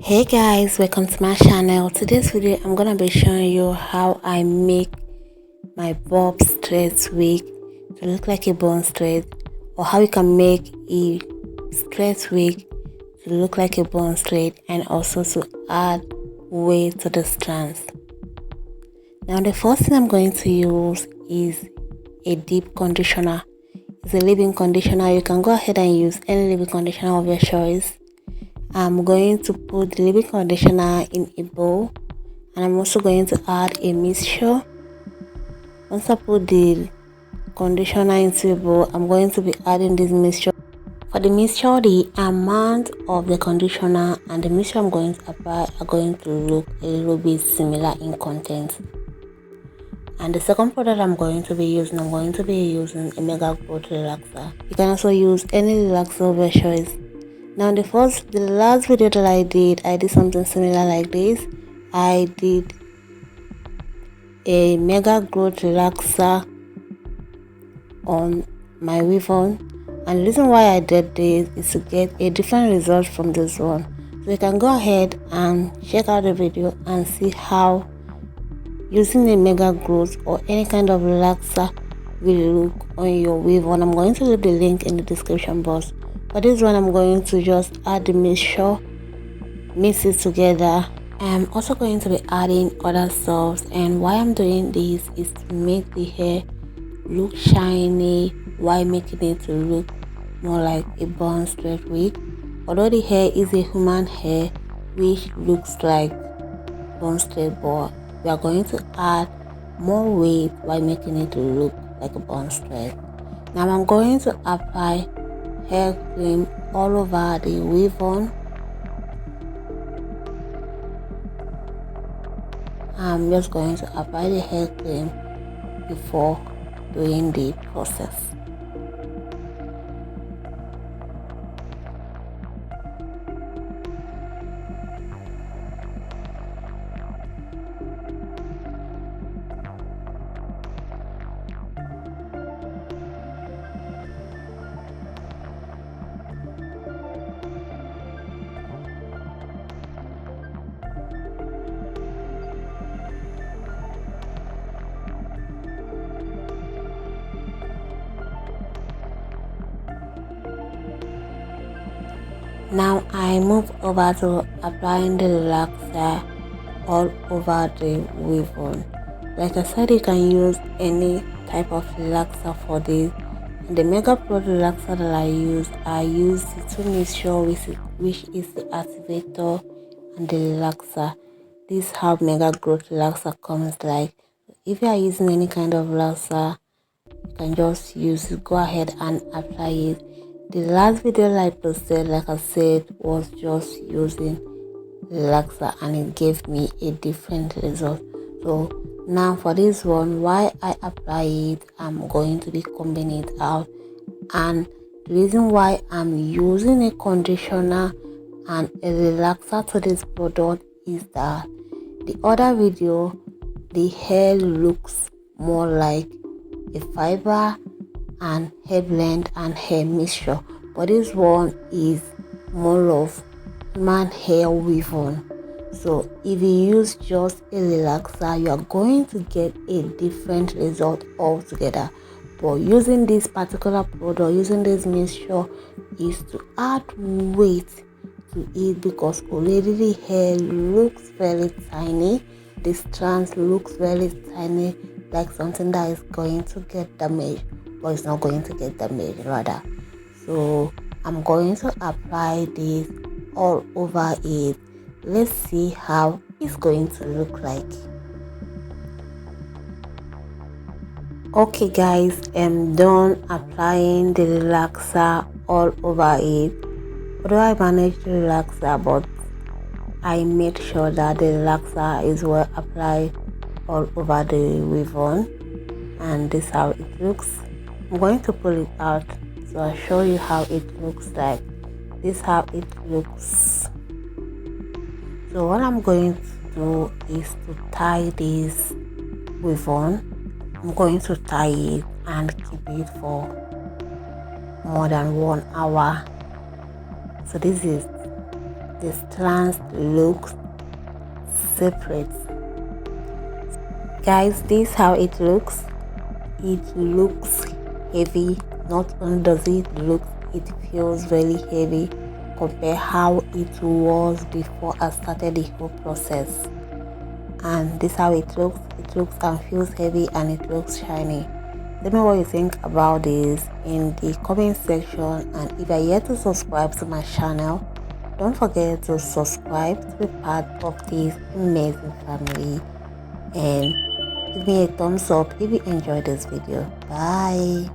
Hey guys, welcome to my channel. Today's video I'm gonna be showing you how I make my bob straight wig to look like a bun straight, or how you can make a straight wig to look like a bun straight, and also to add weight to the strands. Now the first thing I'm going to use is a deep conditioner. It's a leave-in conditioner. You can go ahead and use any leave-in conditioner of your choice. I'm going to put the leave-in conditioner in a bowl, and I'm also going to add a mixture. Once I put the conditioner into a bowl, I'm going to be adding this mixture. For the mixture, the amount of the conditioner and the mixture I'm going to apply are going to look a little bit similar in content. And the second product I'm going to be using a Mega Growth Relaxer. You can also use any relaxer of your choice. Now the last video that I did something similar like this. I did a Mega Growth Relaxer on my weavon, and the reason why I did this is to get a different result from this one. So you can go ahead and check out the video and see how using a Mega Growth or any kind of relaxer will look on your weavon. I'm going to leave the link in the description box. For this one, I'm going to just add the mixture, mix it together. I'm also going to be adding other stuffs, and why I'm doing this is to make the hair look shiny while making it to look more like a bun straight wig. Although the hair is a human hair which looks like bun straight, but we are going to add more weight while making it to look like a bun straight. Now I'm going to apply hair cream all over the weavon. I'm just going to apply the hair cream before doing the process. Now I move over to applying the relaxer all over the weavon. Like I said, you can use any type of relaxer for this. And the Mega Pro relaxer that I use the two mixture, which is the activator and the relaxer. This is how Mega Growth Relaxer comes like. If you are using any kind of relaxer, you can just go ahead and apply it. The last video that I posted, like I said, was just using relaxer, and it gave me a different result. So now for this one, while I apply it, I'm going to be combing it out. And the reason why I'm using a conditioner and a relaxer to this product is that the other video, the hair looks more like a fiber and hair blend and hair mixture, but this one is more of man hair weavon. So if you use just a relaxer, you are going to get a different result altogether. But using this particular product, using this mixture, is to add weight to it, because already the hair looks very tiny, the strands looks very tiny, like something that is going to get damaged, but it's not going to get damaged rather. So I'm going to apply this all over it. Let's see how it's going to look like. Okay guys, I'm done applying the relaxer all over it. Although I managed the relaxer, but I made sure that the relaxer is well applied all over the weavon, and this is how it looks. I'm going to pull it out so I'll show you how it looks like. This is how it looks. So what I'm going to do is to tie this weavon. I'm going to tie it and keep it for more than 1 hour. So this is the strands look separate. Guys, this is how it looks. It looks heavy. Not only does it look, it feels really heavy compared how it was before I started the whole process. And this is how it looks. It looks and feels heavy, and it looks shiny. Let me know what you think about this in the comment section, and if you are yet to subscribe to my channel, don't forget to subscribe to be part of this amazing family, and give me a thumbs up if you enjoyed this video. Bye.